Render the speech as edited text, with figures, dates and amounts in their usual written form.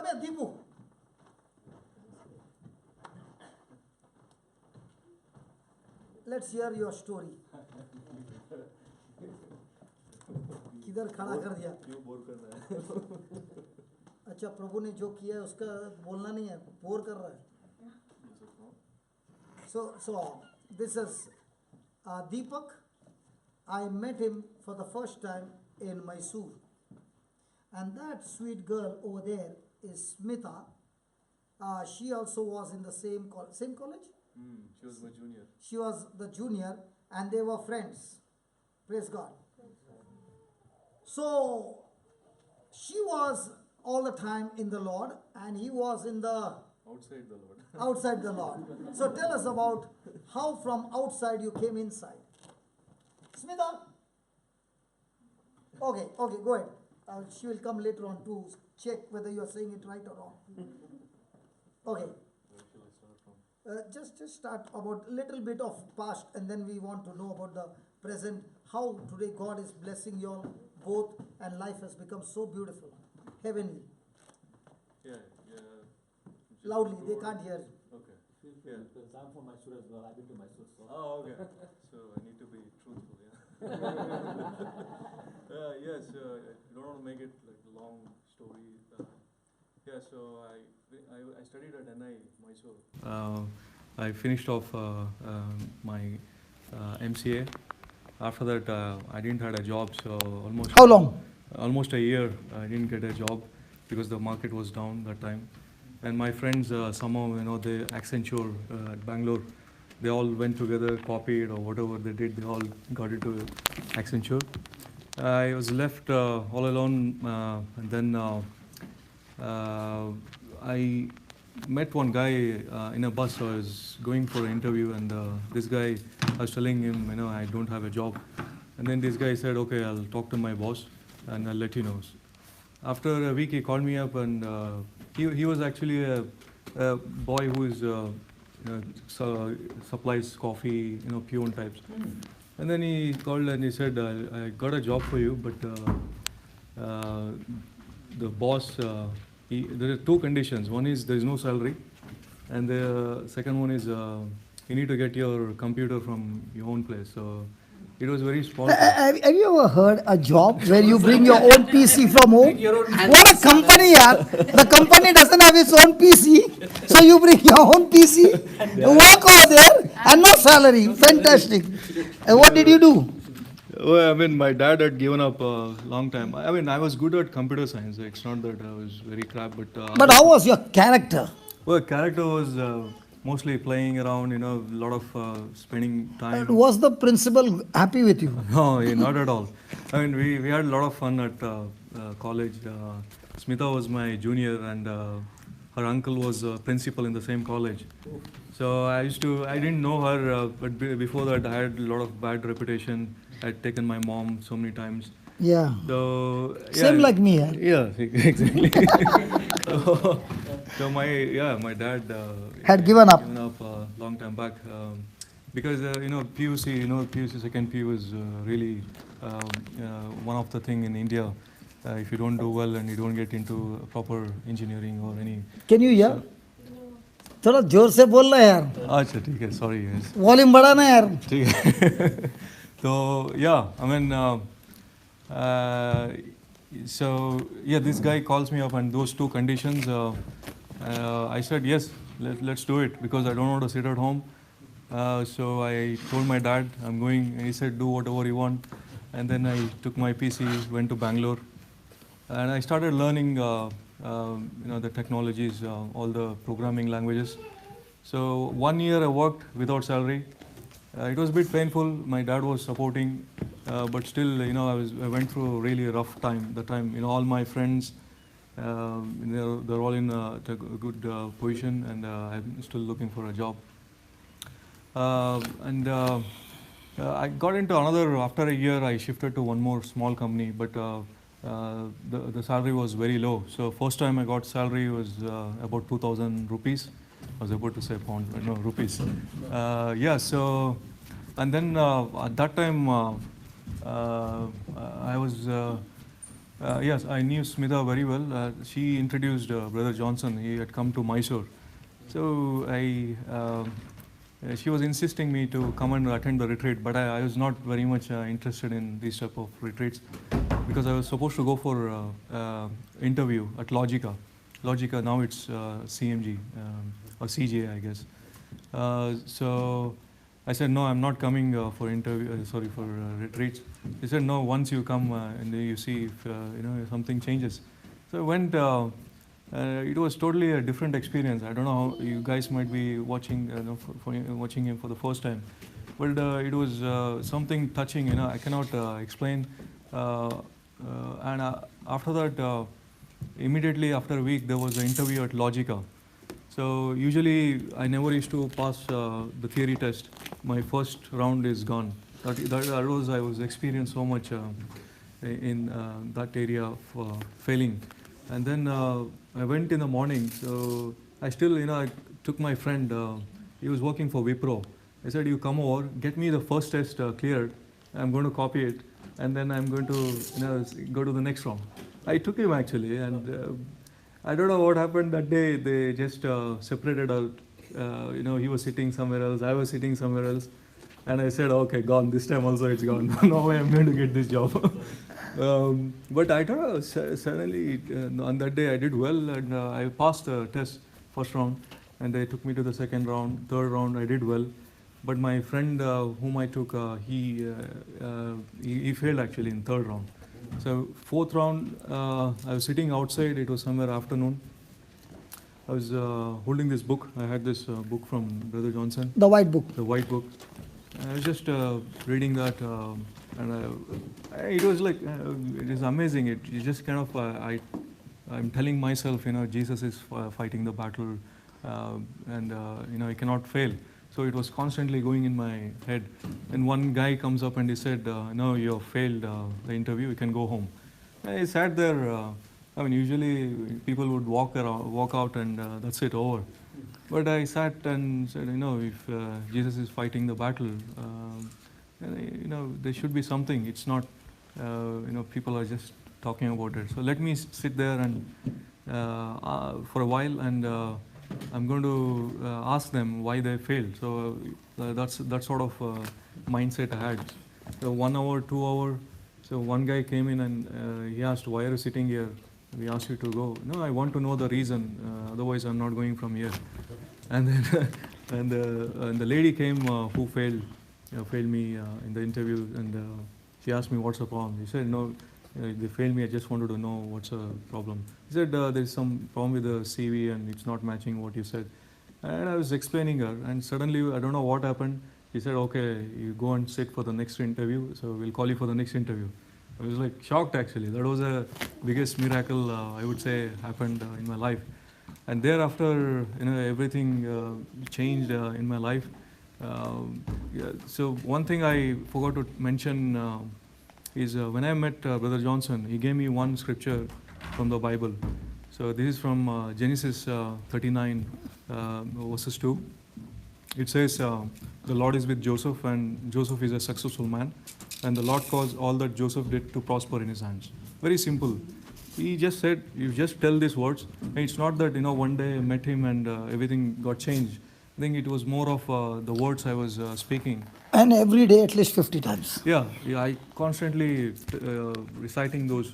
Come here, Deepu. Let's hear your story. किधर खड़ा कर दिया? क्यों बोर कर रहा है? अच्छा, प्रभु ने जो किया है उसका बोलना नहीं है, बोर कर रहा है. So this is Deepak. I met him for the first time in Mysore, and that sweet girl over there is Smita. She also was in the same college. She was my junior. She was the junior, and they were friends. Praise God. So she was all the time in the Lord, and he was in the Outside the Lord. outside the Lord. So tell us about how from outside you came inside. Smita. Okay, go ahead. She will come later on to check whether you are saying it right or wrong. Okay. Where shall I start from? Just start about little bit of past, and then we want to know about the present. How today God is blessing you all both, and life has become so beautiful, heavenly. Yeah. Loudly, they can't hear. Okay. Yeah. Because I'm from Mysore as well. I've been to Mysore. So. Oh, okay. So I need to be truthful, yeah. Yes, I don't want to make it like a long story. Yeah, so I studied at NI Mysore. I finished off my MCA. After that, I didn't had a job, so almost. How long? Almost a year. I didn't get a job because the market was down that time. And my friends, somehow, they Accenture at Bangalore, they all went together, copied or whatever they did, they all got into Accenture. I was left all alone, and then I met one guy in a bus. I was going for an interview, and this guy, I was telling him, I don't have a job. And then this guy said, okay, I'll talk to my boss and I'll let you know. After a week, he called me up, and he was actually a boy who is supplies coffee, peon types. And then he called and he said, I got a job for you, but the boss, there are two conditions. One is there is no salary, and the second one is you need to get your computer from your own place. So it was very small. Have you ever heard a job where you bring your own PC from home? What a company, yaar. The company doesn't have its own PC, so you bring your own PC, work over there, and no salary. Fantastic. What did you do? Well, my dad had given up a long time. I was good at computer science. It's not that I was very crap, but. But how was your character? Well, character was mostly playing around, a lot of spending time. Was the principal happy with you? No, not at all. We had a lot of fun at college. Smita was my junior, and her uncle was principal in the same college. So I didn't know her, but before that I had a lot of bad reputation. I had taken my mom so many times. Yeah. So Same like me. Yeah, exactly. so my dad Had given up. A long time back because PUC second PU is really one of the thing in India. If you don't do well and you don't get into proper engineering or any. Can you hear? थोड़ा जोर से बोल रहा है यार. अच्छा ठीक है, sorry guys. Volume बढ़ा ना यार. ठीक है. So yeah, this guy calls me up, and those two conditions, I said yes, let's do it, because I don't want to sit at home. So I told my dad I'm going, and he said do whatever you want. And then I took my PC, went to Bangalore, and I started learning the technologies, all the programming languages. So 1 year I worked without salary. It was a bit painful. My dad was supporting, but still, I went through a really rough time. The time, all my friends, they're all in a good position, and I'm still looking for a job. I got into another. After a year, I shifted to one more small company, but the salary was very low. So first time I got salary was about 2,000 rupees. I was about to say pound, but no, rupees. So, and then at that time, I was Yes, I knew Smita very well. She introduced Brother Johnson. He had come to Mysore. So she was insisting me to come and attend the retreat, but I was not very much interested in these type of retreats because I was supposed to go for interview at Logica. Logica, now it's CMG or CJ, I guess. So I said, no, I'm not coming for interview. For retreats. He said, no. Once you come and you see if if something changes. So I went. It was totally a different experience. I don't know how you guys might be watching, watching him for the first time, but it was something touching. I cannot explain. And after that, immediately after a week, there was an interview at Logica. So usually I never used to pass the theory test. My first round is gone. That was I was experienced so much in that area of failing. And then I went in the morning. So I still I took my friend. He was working for Wipro. I said, you come over, get me the first test cleared. I'm going to copy it, and then I'm going to go to the next round. I took him actually, and I don't know what happened that day. They just separated out. He was sitting somewhere else. I was sitting somewhere else. And I said, okay, gone. This time also it's gone. No way I'm going to get this job. But I don't know, suddenly on that day I did well, and I passed the test first round. And they took me to the second round, third round, I did well. But my friend whom I took, he failed actually in third round. So fourth round, I was sitting outside. It was somewhere afternoon. I was holding this book. I had this book from Brother Johnson. The white book. The white book. I was just reading that, and it was like it is amazing. It just kind of I'm telling myself, Jesus is fighting the battle, and I cannot fail. So it was constantly going in my head. And one guy comes up and he said, no, you have failed the interview, you can go home. I sat there. Usually people would walk out and that's it, over. But I sat and said, if Jesus is fighting the battle, there should be something. It's not, people are just talking about it. So let me sit there and for a while, and I'm going to ask them why they failed. So that's that sort of mindset I had. So 1 hour, 2 hour. So one guy came in and he asked, why are you sitting here? We asked you to go. No, I want to know the reason. Otherwise, I'm not going from here. And then and the lady came who failed me in the interview, and she asked me what's the problem. He said, no, they failed me. I just wanted to know what's the problem. He said there's some problem with the CV and it's not matching what you said. And I was explaining her, and suddenly I don't know what happened. He said, okay, you go and sit for the next interview. So we'll call you for the next interview. I was like shocked actually. That was the biggest miracle I would say happened in my life. And thereafter, everything changed in my life. So one thing I forgot to mention is when I met Brother Johnson, he gave me one scripture from the Bible. So this is from Genesis 39 verses 2. It says, the Lord is with Joseph, and Joseph is a successful man, and the Lord caused all that Joseph did to prosper in his hands. Very simple. He just said, you just tell these words. And it's not that, one day I met him and everything got changed. I think it was more of the words I was speaking. And every day at least 50 times. Yeah, I constantly reciting those